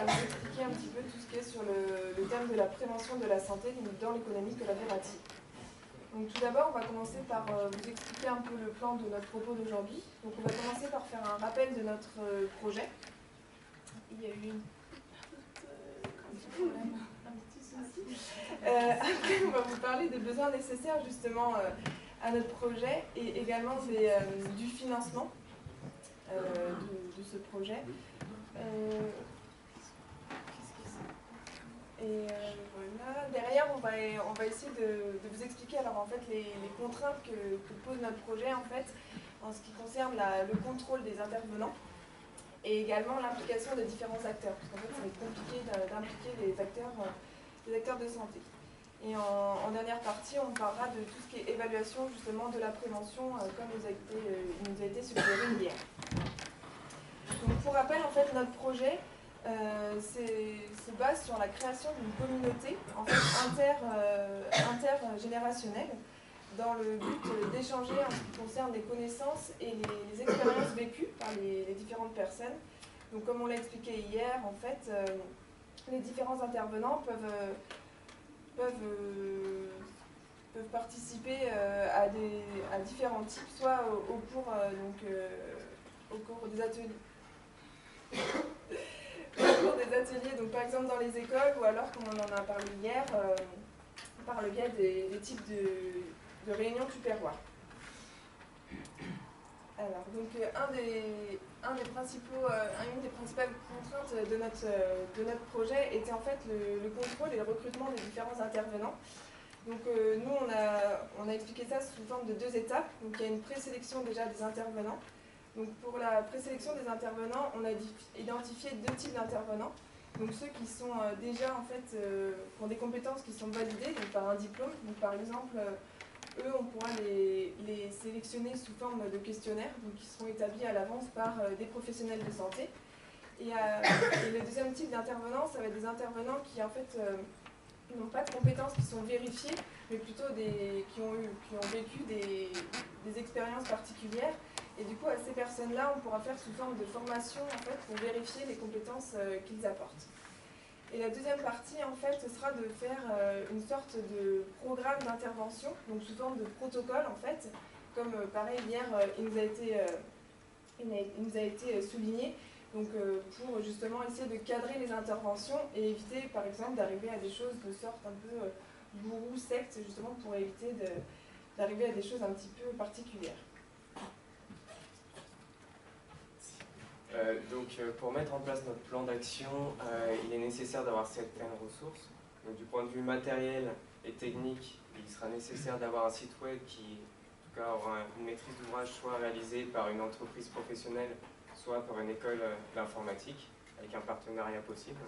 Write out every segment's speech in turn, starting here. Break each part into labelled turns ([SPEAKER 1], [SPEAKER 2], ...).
[SPEAKER 1] vous expliquer un petit peu tout ce qui est sur le thème de la prévention de la santé dans l'économie collaborative. Donc tout d'abord, on va commencer par vous expliquer un peu le plan de notre propos d'aujourd'hui. Donc on va commencer par faire un rappel de notre projet. Il y a eu un petit problème, un petit souci. Après, on va vous parler des besoins nécessaires justement à notre projet et également du financement de ce projet. Voilà. Derrière, on va essayer de vous expliquer alors en fait les contraintes que pose notre projet en fait en ce qui concerne le contrôle des intervenants et également l'implication des différents acteurs, parce qu'en fait ça va être compliqué d'impliquer les acteurs de santé. Et en dernière partie, on parlera de tout ce qui est évaluation justement de la prévention comme il nous a été suggéré hier. Donc pour rappel, en fait, notre projet se base sur la création d'une communauté en fait, intergénérationnelle dans le but d'échanger en ce qui concerne les connaissances et les expériences vécues par les différentes personnes. Donc comme on l'a expliqué hier, en fait, les différents intervenants peuvent participer à différents types, soit au cours des ateliers. Au cours des ateliers, donc par exemple dans les écoles, ou alors comme on en a parlé hier, par le biais des types de réunions tupperware. Alors, donc une des principales contraintes de notre projet était en fait le contrôle et le recrutement des différents intervenants. Donc nous, on a expliqué ça sous forme de 2 étapes. Donc il y a une présélection déjà des intervenants. Donc pour la présélection des intervenants, on a identifié 2 types d'intervenants. Donc ceux qui sont déjà en fait ont des compétences qui sont validées donc par un diplôme. Donc par exemple, eux, on pourra les sélectionner sous forme de questionnaires, donc qui seront établis à l'avance par des professionnels de santé. Et le deuxième type d'intervenants, ça va être des intervenants qui en fait n'ont pas de compétences qui sont vérifiées, mais plutôt qui ont vécu des expériences particulières. Et du coup, à ces personnes-là, on pourra faire sous forme de formation en fait, pour vérifier les compétences qu'ils apportent. Et la deuxième partie, en fait, ce sera de faire une sorte de programme d'intervention, donc sous forme de protocole, en fait, comme pareil, hier, il nous a été souligné, donc pour justement essayer de cadrer les interventions et éviter, par exemple, d'arriver à des choses de sorte un peu gourou, secte, justement pour éviter d'arriver à des choses un petit peu particulières.
[SPEAKER 2] Pour mettre en place notre plan d'action, il est nécessaire d'avoir certaines ressources. Donc, du point de vue matériel et technique, il sera nécessaire d'avoir un site web qui, en tout cas, aura une maîtrise d'ouvrage soit réalisée par une entreprise professionnelle, soit par une école d'informatique, avec un partenariat possible.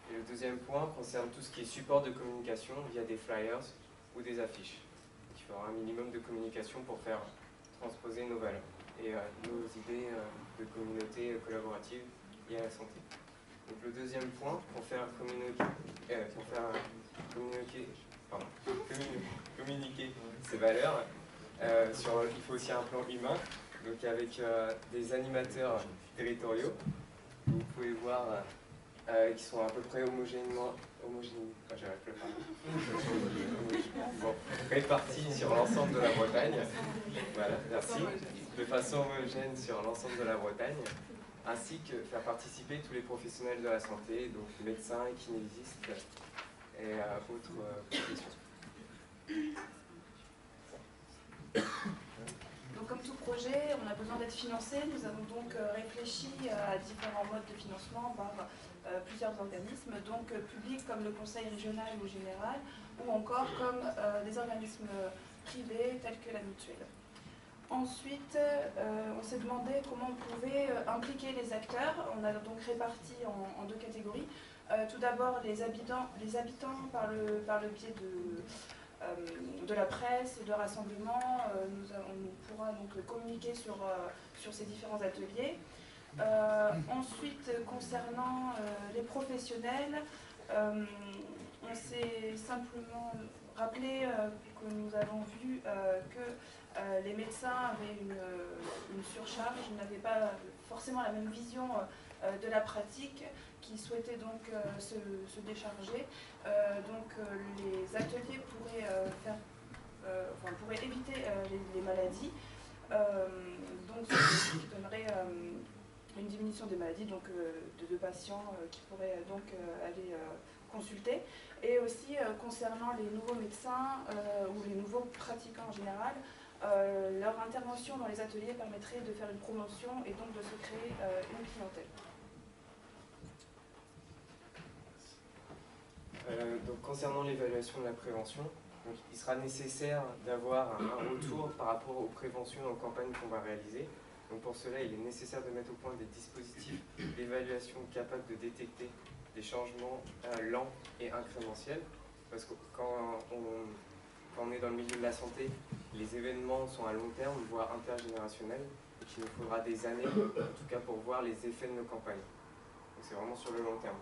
[SPEAKER 2] Et le deuxième point concerne tout ce qui est support de communication via des flyers ou des affiches. Donc, il faudra un minimum de communication pour faire transposer nos valeurs et nos idées de communauté collaborative liées à la santé. Donc le deuxième point, pour faire communiquer ces valeurs, il faut aussi un plan humain, donc avec des animateurs territoriaux. Vous pouvez voir qui sont à peu près répartis sur l'ensemble de la Bretagne. Voilà, merci. De façon homogène sur l'ensemble de la Bretagne, ainsi que faire participer tous les professionnels de la santé, donc médecins, kinésistes et autres professions.
[SPEAKER 3] Donc, comme tout projet, on a besoin d'être financé. Nous avons donc réfléchi à différents modes de financement par plusieurs organismes, donc publics comme le Conseil régional ou général, ou encore comme des organismes privés tels que la mutuelle. Ensuite, on s'est demandé comment on pouvait impliquer les acteurs. On a donc réparti en 2 catégories. Tout d'abord, les habitants par le biais de la presse, de rassemblements. On pourra donc communiquer sur ces différents ateliers. Ensuite, concernant les professionnels, on s'est simplement rappelé que nous avons vu que les médecins avaient une surcharge, n'avaient pas forcément la même vision de la pratique qui souhaitaient donc se décharger. Les ateliers pourraient éviter les maladies, donc ce qui donnerait une diminution des maladies de patients qui pourraient donc aller consulter. Et aussi concernant les nouveaux médecins ou les nouveaux pratiquants en général, leur intervention dans les ateliers permettrait de faire une promotion et donc de se créer une clientèle.
[SPEAKER 2] Donc, concernant l'évaluation de la prévention, donc, il sera nécessaire d'avoir un retour par rapport aux préventions et aux campagnes qu'on va réaliser. Donc pour cela, il est nécessaire de mettre au point des dispositifs d'évaluation capables de détecter des changements lents et incrémentiels. Parce que quand on est dans le milieu de la santé, les événements sont à long terme, voire intergénérationnels, et qu'il nous faudra des années, en tout cas pour voir les effets de nos campagnes. Donc c'est vraiment sur le long terme.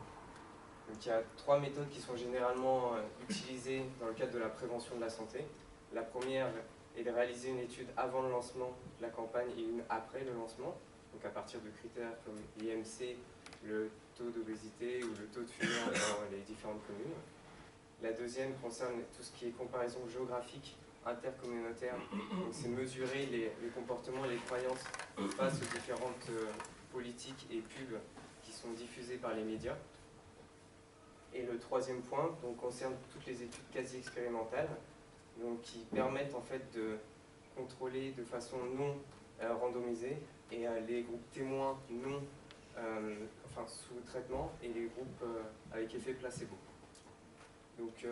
[SPEAKER 2] Donc il y a 3 méthodes qui sont généralement utilisées dans le cadre de la prévention de la santé. La première est de réaliser une étude avant le lancement de la campagne et une après le lancement, donc à partir de critères comme l'IMC, le taux d'obésité ou le taux de fumeur dans les différentes communes. La deuxième concerne tout ce qui est comparaison géographique intercommunautaire, donc c'est mesurer les comportements et les croyances face aux différentes politiques et pubs qui sont diffusées par les médias. Et le troisième point donc, concerne toutes les études quasi expérimentales, donc, qui permettent en fait de contrôler de façon non randomisée et les groupes témoins non sous traitement et les groupes avec effet placebo. Donc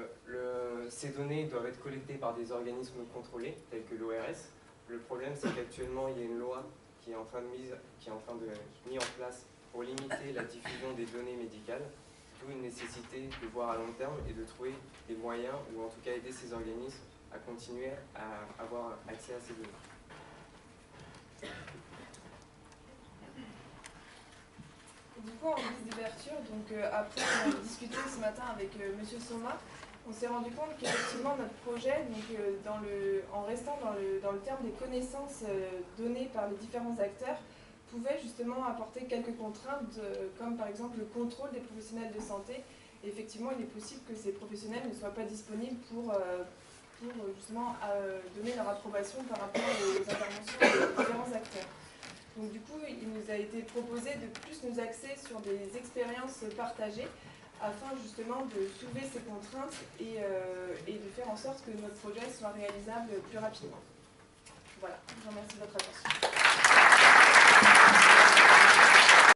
[SPEAKER 2] ces données doivent être collectées par des organismes contrôlés tels que l'ORS. Le problème c'est qu'actuellement il y a une loi qui est en train de mise en place pour limiter la diffusion des données médicales, d'où une nécessité de voir à long terme et de trouver des moyens ou en tout cas aider ces organismes à continuer à avoir accès à ces données.
[SPEAKER 1] Du coup, en guise d'ouverture, après avoir discuté ce matin avec M. Soma, on s'est rendu compte qu'effectivement notre projet, en restant dans le terme des connaissances données par les différents acteurs, pouvait justement apporter quelques contraintes, comme par exemple le contrôle des professionnels de santé. Et effectivement, il est possible que ces professionnels ne soient pas disponibles pour justement donner leur approbation par rapport aux interventions des différents acteurs. Donc du coup, il nous a été proposé de plus nous axer sur des expériences partagées afin justement de soulever ces contraintes et de faire en sorte que notre projet soit réalisable plus rapidement. Voilà, je vous remercie de votre attention.